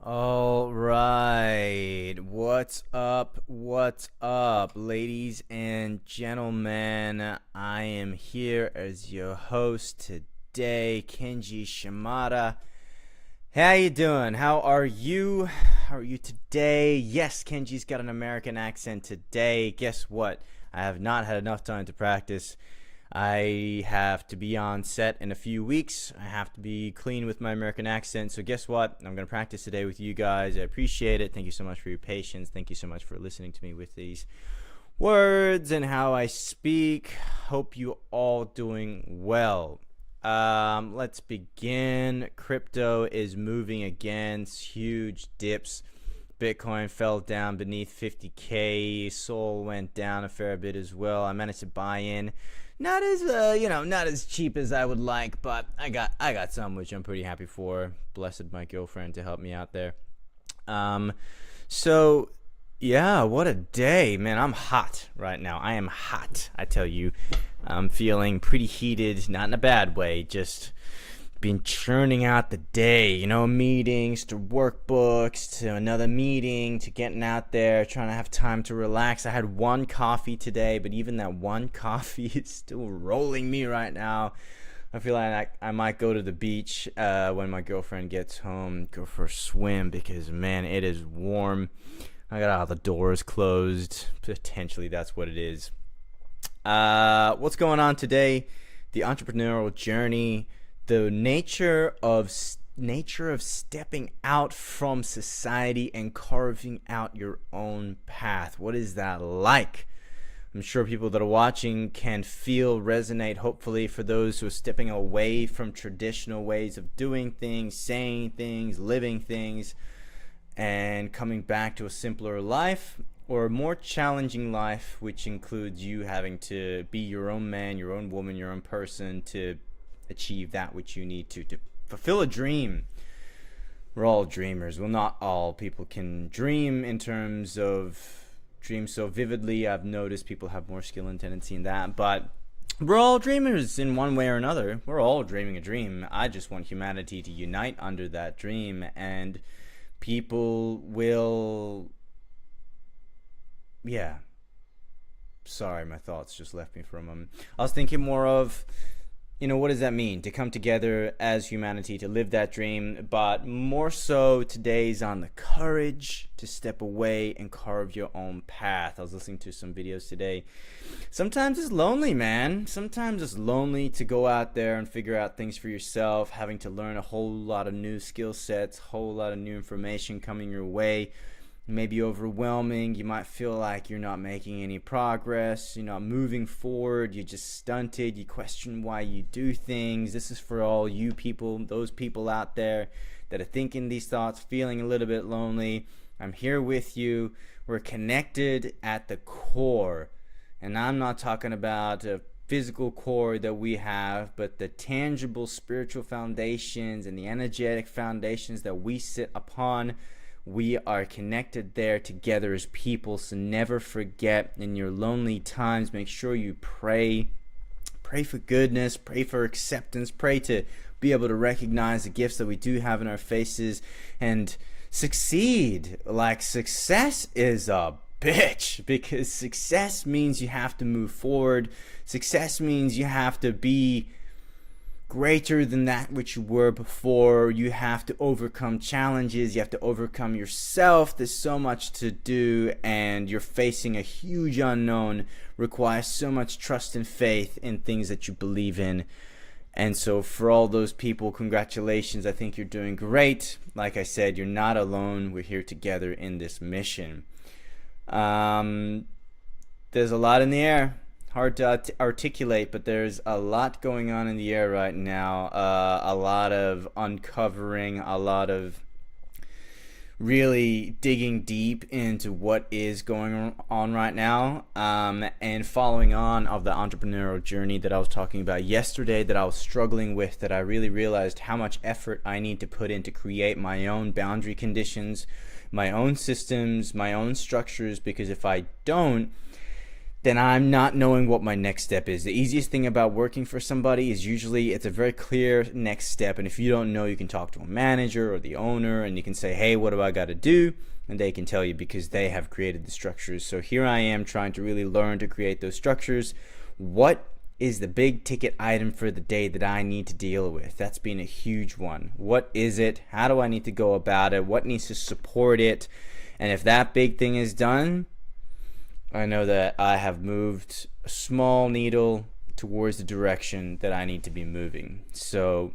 All right. What's up? What's up, ladies and gentlemen? I am here as your host today, Kenji Shimada. How you doing? How are you? How are you today? Yes, Kenji's got an American accent today. Guess what? I have not had enough time to practice. I have to be on set in a few weeks. I have to be clean with my American accent. So guess what? I'm going to practice today with you guys. I appreciate it. Thank you so much for your patience. Thank you so much for listening to me with these words and how I speak. Hope you all doing well. Let's begin. Crypto is moving against huge dips. Bitcoin fell down beneath 50K. Sol went down a fair bit as well. I managed to buy in. Not as not as cheap as I would like, but I got some, which I'm pretty happy for. Blessed my girlfriend to help me out there. So yeah, what a day, man. I'm hot right now. I am hot, I tell you. I'm feeling pretty heated, not in a bad way, just been churning out the day, meetings to workbooks to another meeting to getting out there, trying to have time to relax. I had one coffee today, but even that one coffee is still rolling me right now. I feel like I might go to the beach when my girlfriend gets home, go for a swim because, man, it is warm. I got all the doors closed. Potentially that's what it is. What's going on today? The entrepreneurial journey. The nature of stepping out from society and carving out your own path. What is that like? I'm sure people that are watching can feel, resonate, hopefully, for those who are stepping away from traditional ways of doing things, saying things, living things, and coming back to a simpler life or a more challenging life, which includes you having to be your own man, your own woman, your own person to achieve that which you need to fulfill a dream. We're all dreamers. Well, not all people can dream in terms of dream so vividly. I've noticed people have more skill and tendency in that, but we're all dreamers in one way or another. We're all dreaming a dream. I just want humanity to unite under that dream, and people will, sorry, my thoughts just left me for a moment. I was thinking more of, what does that mean to come together as humanity to live that dream? But more so, today's on the courage to step away and carve your own path. I was listening to some videos today. Sometimes it's lonely, man. Sometimes it's lonely to go out there and figure out things for yourself, having to learn a whole lot of new skill sets, a whole lot of new information coming your way. Maybe overwhelming. You might feel like you're not making any progress, you're not moving forward, you're just stunted, you question why you do things. This is for all you people, those people out there that are thinking these thoughts, feeling a little bit lonely. I'm here with you. We're connected at the core, and I'm not talking about a physical core that we have, but the tangible spiritual foundations and the energetic foundations that we sit upon. We are connected there together as people, so never forget in your lonely times, make sure you pray for goodness, pray for acceptance, pray to be able to recognize the gifts that we do have in our faces and succeed. Like, success is a bitch, because success means you have to move forward. Success means you have to be greater than that which you were before. You have to overcome challenges. You have to overcome yourself. There's so much to do, and you're facing a huge unknown. Requires so much trust and faith in things that you believe in. And so for all those people, congratulations. I think you're doing great. Like I said, you're not alone. We're here together in this mission. There's a lot in the air. Hard to articulate, but there's a lot going on in the air right now. A lot of uncovering, a lot of really digging deep into what is going on right now, and following on of the entrepreneurial journey that I was talking about yesterday, that I was struggling with, that I really realized how much effort I need to put in to create my own boundary conditions, my own systems, my own structures, because if I don't, then I'm not knowing what my next step is. The easiest thing about working for somebody is usually it's a very clear next step. And if you don't know, you can talk to a manager or the owner and you can say, hey, what do I got to do? And they can tell you because they have created the structures. So here I am trying to really learn to create those structures. What is the big ticket item for the day that I need to deal with? That's been a huge one. What is it? How do I need to go about it? What needs to support it? And if that big thing is done, I know that I have moved a small needle towards the direction that I need to be moving. So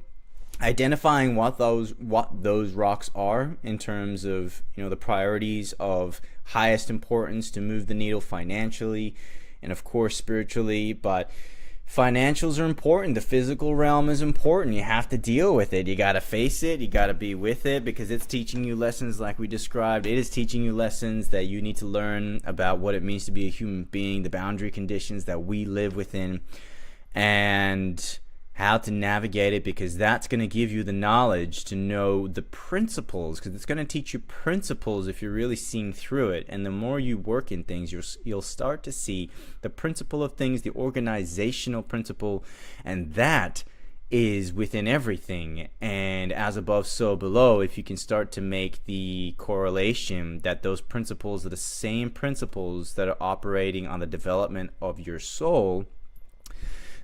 identifying what those rocks are in terms of, the priorities of highest importance to move the needle financially and of course spiritually, but financials are important. The physical realm is important. You have to deal with it. You got to face it. You got to be with it because it's teaching you lessons like we described. It is teaching you lessons that you need to learn about what it means to be a human being, the boundary conditions that we live within, and how to navigate it, because that's going to give you the knowledge to know the principles, because it's going to teach you principles if you're really seeing through it. And the more you work in things, you'll start to see the principle of things, the organizational principle, and that is within everything. And as above, so below, if you can start to make the correlation that those principles are the same principles that are operating on the development of your soul,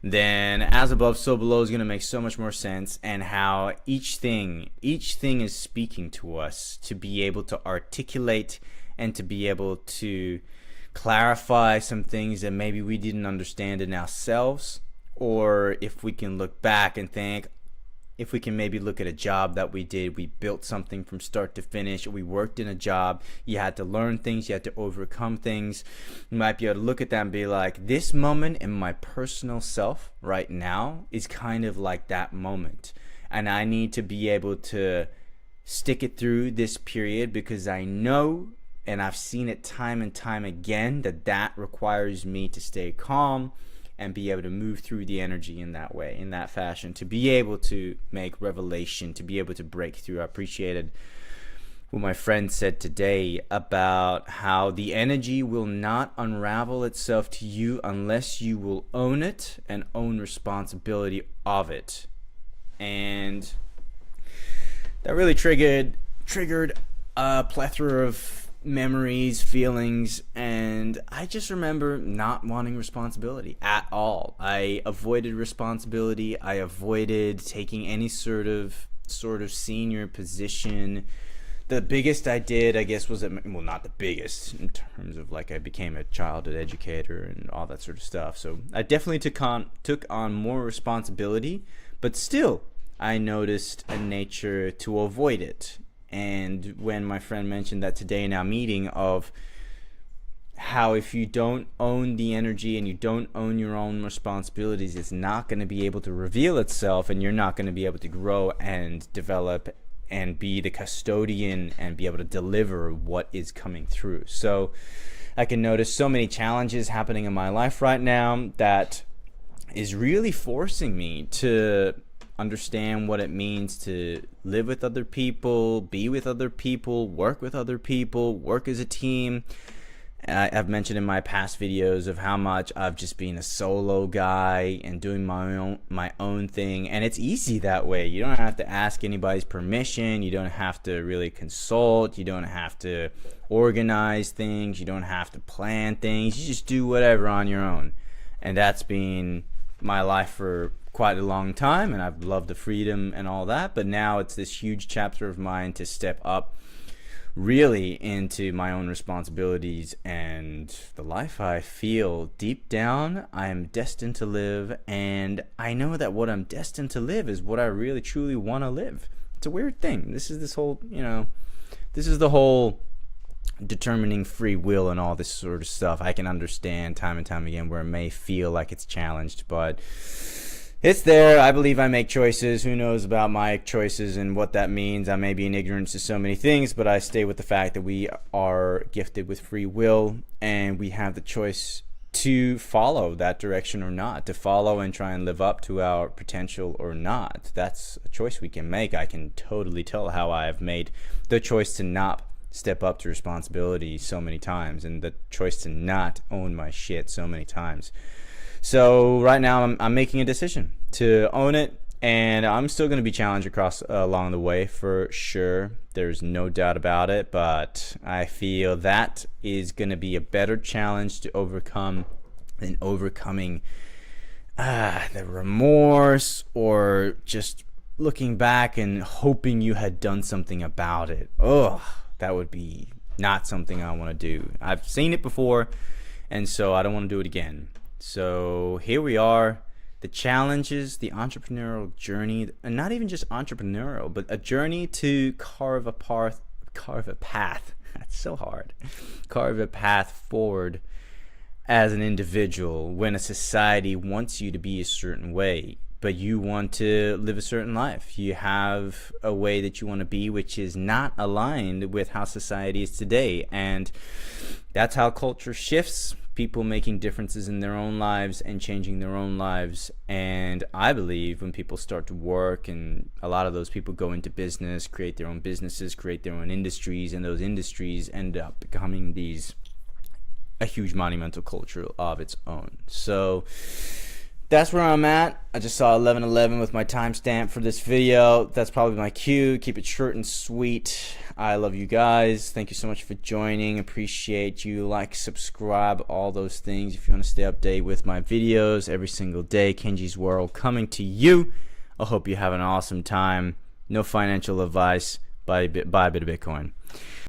then as above, so below is going to make so much more sense, and how each thing is speaking to us to be able to articulate and to be able to clarify some things that maybe we didn't understand in ourselves, or if we can look back and think, if we can maybe look at a job that we did, we built something from start to finish, or we worked in a job, you had to learn things, you had to overcome things. You might be able to look at that and be like, this moment in my personal self right now is kind of like that moment. And I need to be able to stick it through this period because I know, and I've seen it time and time again, that requires me to stay calm and be able to move through the energy in that way, in that fashion, to be able to make revelation, to be able to break through. I appreciated what my friend said today about how the energy will not unravel itself to you unless you will own it and own responsibility of it. And that really triggered a plethora of memories, feelings, and I just remember not wanting responsibility at all. I avoided responsibility. I avoided taking any sort of senior position. The biggest I did, I guess, was not the biggest in terms of like I became a childhood educator and all that sort of stuff. So I definitely took on more responsibility, but still I noticed a nature to avoid it. And when my friend mentioned that today in our meeting of how if you don't own the energy and you don't own your own responsibilities, it's not going to be able to reveal itself, and you're not going to be able to grow and develop and be the custodian and be able to deliver what is coming through. So I can notice so many challenges happening in my life right now that is really forcing me to understand what it means to live with other people, be with other people, work with other people, work as a team. I've mentioned in my past videos of how much I've just been a solo guy and doing my own thing, and it's easy that way. You don't have to ask anybody's permission. You don't have to really consult. You don't have to organize things. You don't have to plan things. You just do whatever on your own. And that's been my life for quite a long time, and I've loved the freedom and all that, but now it's this huge chapter of mine to step up really into my own responsibilities and the life I feel deep down I am destined to live. And I know that what I'm destined to live is what I really truly want to live. It's a weird thing. This is the whole determining free will and all this sort of stuff. I can understand time and time again where it may feel like it's challenged, but it's there. I believe I make choices. Who knows about my choices and what that means? I may be in ignorance to so many things, but I stay with the fact that we are gifted with free will, and we have the choice to follow that direction or not, to follow and try and live up to our potential or not. That's a choice we can make. I can totally tell how I have made the choice to not step up to responsibility so many times, and the choice to not own my shit so many times. So right now I'm making a decision to own it, and I'm still going to be challenged along the way for sure. There's no doubt about it, but I feel that is going to be a better challenge to overcome than overcoming the remorse or just looking back and hoping you had done something about it. Oh, that would be not something I want to do. I've seen it before, and so I don't want to do it again. So here we are, the challenges, the entrepreneurial journey, and not even just entrepreneurial, but a journey to carve a path. That's so hard. Carve a path forward as an individual when a society wants you to be a certain way, but you want to live a certain life. You have a way that you want to be, which is not aligned with how society is today. And that's how culture shifts. People making differences in their own lives and changing their own lives. And I believe when people start to work, and a lot of those people go into business, create their own businesses, create their own industries, and those industries end up becoming a huge monumental culture of its own. So that's where I'm at. I just saw 11:11 with my timestamp for this video. That's probably my cue. Keep it short and sweet. I love you guys. Thank you so much for joining. Appreciate you. Like, subscribe, all those things. If you want to stay updated with my videos every single day, Kenji's World coming to you. I hope you have an awesome time. No financial advice. Buy a bit of Bitcoin.